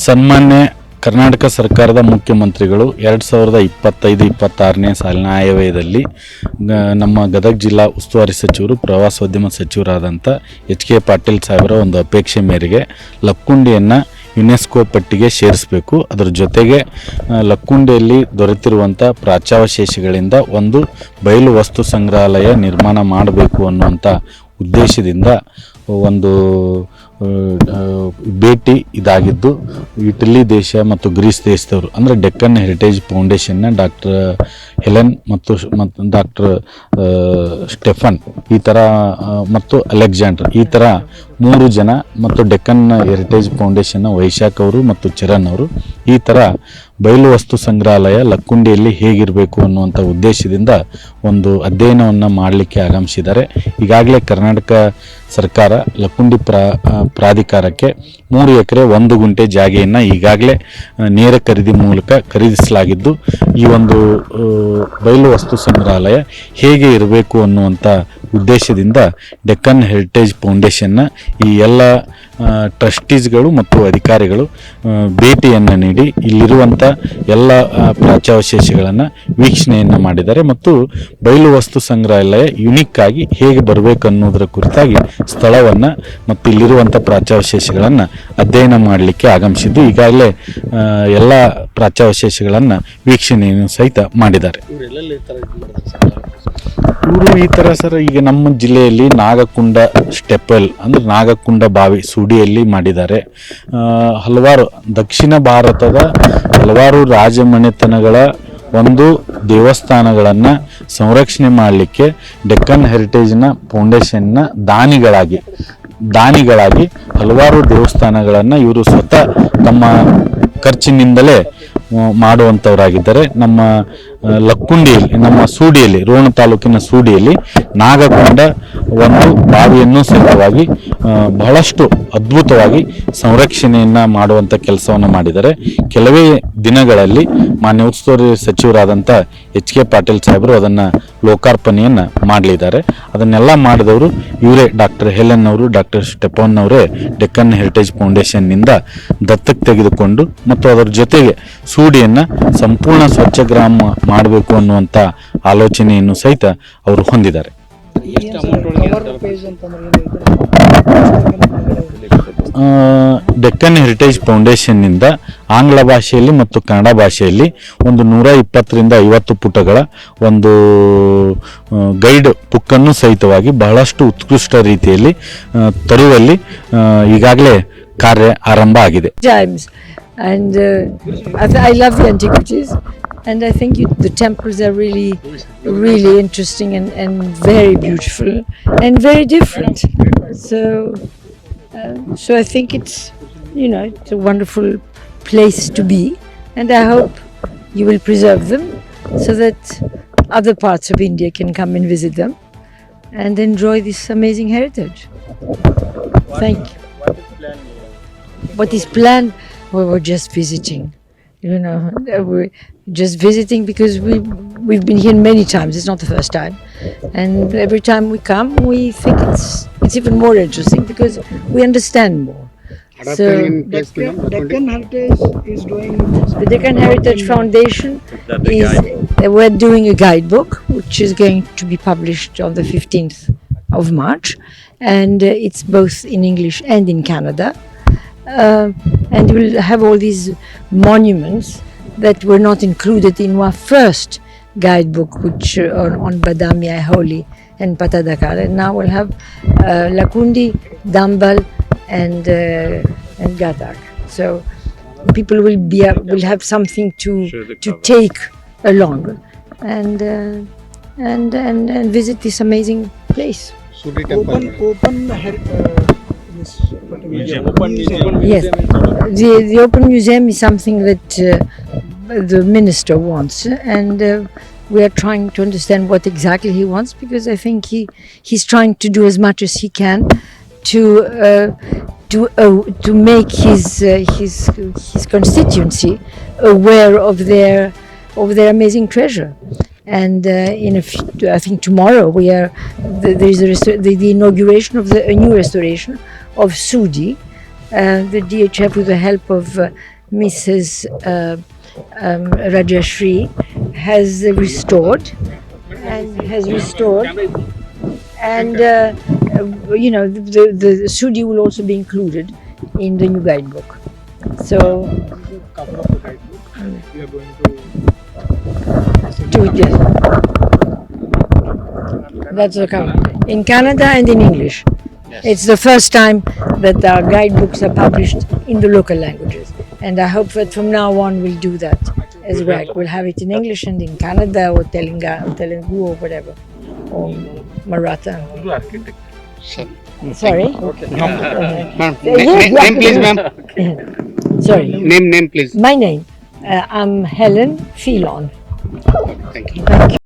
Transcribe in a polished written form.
ಸನ್ಮಾನ್ಯ ಕರ್ನಾಟಕ ಸರ್ಕಾರದ ಮುಖ್ಯಮಂತ್ರಿಗಳು 2025-26ನೇ ಸಾಲಿನ ಆಯವ್ಯಯದಲ್ಲಿ ನಮ್ಮ ಗದಗ ಜಿಲ್ಲಾ ಉಸ್ತುವಾರಿ ಸಚಿವರು ಪ್ರವಾಸೋದ್ಯಮ ಸಚಿವರಾದಂಥ HK ಪಾಟೀಲ್ ಸಾಹೇಬರ ಒಂದು ಅಪೇಕ್ಷೆ ಮೇರೆಗೆ ಲಕ್ಕುಂಡಿಯನ್ನು ಯುನೆಸ್ಕೋ ಪಟ್ಟಿಗೆ ಸೇರಿಸಬೇಕು. ಅದರ ಜೊತೆಗೆ ಲಕ್ಕುಂಡಿಯಲ್ಲಿ ದೊರೆತಿರುವಂಥ ಪ್ರಾಚ್ಯಾವಶೇಷಗಳಿಂದ ಒಂದು ಬಯಲು ವಸ್ತು ಸಂಗ್ರಹಾಲಯ ನಿರ್ಮಾಣ ಮಾಡಬೇಕು ಅನ್ನುವಂಥ ಉದ್ದೇಶದಿಂದ ಒಂದು ಭೇಟಿ ಇದಾಗಿದ್ದು, ಇಟಲಿ ದೇಶ ಮತ್ತು ಗ್ರೀಸ್ ದೇಶದವರು ಅಂದರೆ ಡೆಕ್ಕನ್ ಹೆರಿಟೇಜ್ ಫೌಂಡೇಶನ್ನ ಡಾಕ್ಟರ್ ಹೆಲೆನ್ ಮತ್ತು ಡಾಕ್ಟರ್ ಸ್ಟೆಫನ್ ಈ ಥರ ಮತ್ತು ಅಲೆಕ್ಸಾಂಡರ್ ಈ ಥರ 3 ಜನ ಮತ್ತು ಡೆಕ್ಕನ್ ಹೆರಿಟೇಜ್ ಫೌಂಡೇಶನ್ನ ವೈಶಾಖ್ ಅವರು ಮತ್ತು ಚರಣ್ ಅವರು ಈ ಥರ ಬಯಲು ವಸ್ತು ಸಂಗ್ರಹಾಲಯ ಲಕ್ಕುಂಡಿಯಲ್ಲಿ ಹೇಗಿರಬೇಕು ಅನ್ನುವಂಥ ಉದ್ದೇಶದಿಂದ ಒಂದು ಅಧ್ಯಯನವನ್ನು ಮಾಡಲಿಕ್ಕೆ ಆಗಮಿಸಿದ್ದಾರೆ. ಈಗಾಗಲೇ ಕರ್ನಾಟಕ ಸರ್ಕಾರ ಲಕ್ಕುಂಡಿ ಪ್ರಾಧಿಕಾರಕ್ಕೆ 3 ಎಕರೆ 1 ಗುಂಟೆ ಜಾಗೆಯನ್ನು ಈಗಾಗಲೇ ನೇರ ಖರೀದಿ ಮೂಲಕ ಖರೀದಿಸಲಾಗಿದ್ದು, ಈ ಒಂದು ಬಯಲು ವಸ್ತು ಸಂಗ್ರಹಾಲಯ ಹೇಗೆ ಇರಬೇಕು ಅನ್ನುವಂಥ ಉದ್ದೇಶದಿಂದ ಡೆಕ್ಕನ್ ಹೆರಿಟೇಜ್ ಫೌಂಡೇಶನ್ನ ಈ ಎಲ್ಲ ಟ್ರಸ್ಟೀಸ್ಗಳು ಮತ್ತು ಅಧಿಕಾರಿಗಳು ಭೇಟಿಯನ್ನು ನೀಡಿ ಇಲ್ಲಿರುವಂಥ ಎಲ್ಲ ಪ್ರಾಚ್ಯಾವಶೇಷಗಳನ್ನು ವೀಕ್ಷಣೆಯನ್ನು ಮಾಡಿದ್ದಾರೆ ಮತ್ತು ಬಯಲು ವಸ್ತು ಸಂಗ್ರಹಾಲಯ ಯುನಿಕ್ ಆಗಿ ಹೇಗೆ ಬರಬೇಕು ಅನ್ನೋದರ ಕುರಿತಾಗಿ ಸ್ಥಳವನ್ನು ಮತ್ತು ಇಲ್ಲಿರುವಂಥ ಪ್ರಾಚ್ಯಾವಶೇಷಗಳನ್ನು ಅಧ್ಯಯನ ಮಾಡಲಿಕ್ಕೆ ಆಗಮಿಸಿದ್ದು, ಈಗಾಗಲೇ ಎಲ್ಲ ಪ್ರಾಚ್ಯಾವಶೇಷಗಳನ್ನು ವೀಕ್ಷಣೆಯನ್ನು ಸಹಿತ ಮಾಡಿದ್ದಾರೆ. ಇವರು ಈ ಥರ ಸರ್, ಈಗ ನಮ್ಮ ಜಿಲ್ಲೆಯಲ್ಲಿ ನಾಗಕುಂಡ ಸ್ಟೆಪಲ್ ಅಂದರೆ ನಾಗಕುಂಡ ಬಾವಿ ಸುಡಿಯಲ್ಲಿ ಮಾಡಿದ್ದಾರೆ. ಹಲವಾರು ದಕ್ಷಿಣ ಭಾರತದ ಹಲವಾರು ರಾಜಮನೆತನಗಳ ಒಂದು ದೇವಸ್ಥಾನಗಳನ್ನು ಸಂರಕ್ಷಣೆ ಮಾಡಲಿಕ್ಕೆ ಡೆಕ್ಕನ್ ಹೆರಿಟೇಜ್ನ ಫೌಂಡೇಶನ್ನ ದಾನಿಗಳಾಗಿ ಹಲವಾರು ದೇವಸ್ಥಾನಗಳನ್ನು ಇವರು ಸ್ವತಃ ತಮ್ಮ ಖರ್ಚಿನಿಂದಲೇ ಮಾಡುವಂಥವರಾಗಿದ್ದಾರೆ. ನಮ್ಮ ಲಕ್ಕುಂಡಿಯಲ್ಲಿ, ನಮ್ಮ ಸೂಡಿಯಲ್ಲಿ, ರೋಣ ತಾಲೂಕಿನ ಸೂಡಿಯಲ್ಲಿ ನಾಗಕೊಂಡ ಒಂದು ಬಾವಿಯನ್ನು ಸಹಿತವಾಗಿ ಬಹಳಷ್ಟು ಅದ್ಭುತವಾಗಿ ಸಂರಕ್ಷಣೆಯನ್ನು ಮಾಡುವಂಥ ಕೆಲಸವನ್ನು ಮಾಡಿದ್ದಾರೆ. ಕೆಲವೇ ದಿನಗಳಲ್ಲಿ ಮಾನ್ಯ ಉಸ್ತುವಾರಿ ಸಚಿವರಾದಂಥ HK ಪಾಟೀಲ್ ಸಾಹೇಬರು ಅದನ್ನು ಲೋಕಾರ್ಪಣೆಯನ್ನು ಮಾಡಲಿದ್ದಾರೆ. ಅದನ್ನೆಲ್ಲ ಮಾಡಿದವರು ಇವರೇ, ಡಾಕ್ಟರ್ ಹೆಲೆನ್ ಅವರು, ಡಾಕ್ಟರ್ ಸ್ಟೆಫನ್ ಅವರೇ ಡೆಕ್ಕನ್ ಹೆರಿಟೇಜ್ ಫೌಂಡೇಶನ್ನಿಂದ ದತ್ತಕ್ಕೆ ತೆಗೆದುಕೊಂಡು ಮತ್ತು ಅದರ ಜೊತೆಗೆ ಸೂಡಿಯನ್ನು ಸಂಪೂರ್ಣ ಸ್ವಚ್ಛ ಗ್ರಾಮ ಮಾಡಬೇಕು ಅನ್ನುವಂಥ ಆಲೋಚನೆಯನ್ನು ಸಹಿತ ಅವರು ಹೊಂದಿದ್ದಾರೆ. ಡೆಕ್ಕನ್ ಹೆರಿಟೇಜ್ ಫೌಂಡೇಶನ್ನಿಂದ ಆಂಗ್ಲ ಭಾಷೆಯಲ್ಲಿ ಮತ್ತು ಕನ್ನಡ ಭಾಷೆಯಲ್ಲಿ ಒಂದು 120-50 ಪುಟಗಳ ಒಂದು ಗೈಡ್ ಬುಕ್ಕನ್ನು ಸಹಿತವಾಗಿ ಬಹಳಷ್ಟು ಉತ್ಕೃಷ್ಟ ರೀತಿಯಲ್ಲಿ ತರುವಲ್ಲಿ ಈಗಾಗಲೇ ಕಾರ್ಯ ಆರಂಭ ಆಗಿದೆ. And I love the antiquities, and I think the temples are really interesting and very beautiful and very different. So I think it's a wonderful place to be, and I hope you will preserve them so that other parts of India can come and visit them and enjoy this amazing heritage. Thank you. What is planned? We were just visiting, we're just visiting because we've been here many times. It's not the first time, and every time we come, we think it's even more interesting because we understand more. So Deccan Heritage is doing the Deccan Heritage Foundation we're doing a guidebook which is going to be published on the 15th of March, and it's both in English and in Canada. And we'll have all these monuments that were not included in our first guidebook, which on Badami, Aiholi and Patadakal. And now we'll have Lakundi, Dambal and Gadag. So people will have something to take along and visit this amazing place. Yes, the open museum is something that the minister wants, and we are trying to understand what exactly he wants, because I think he's trying to do as much as he can to make his constituency aware of their amazing treasure. And I think tomorrow there is the inauguration of a new restoration, of Sudi. The DHF, with the help of Mrs. Rajashri, has restored and the Sudi will also be included in the new guidebook. So The cover of the guidebook. We are going to. that's the cover in Canada and in English. It's the first time that our guidebooks are published in the local languages, and I hope that from now on we'll do that as well. We'll have it in English and in Canada or Telugu or whatever, or Maratha. Sorry. Ma'am, Yes, name please, ma'am. Sorry. Name please. My name. I'm Helen Filon. Thank you. Thank you.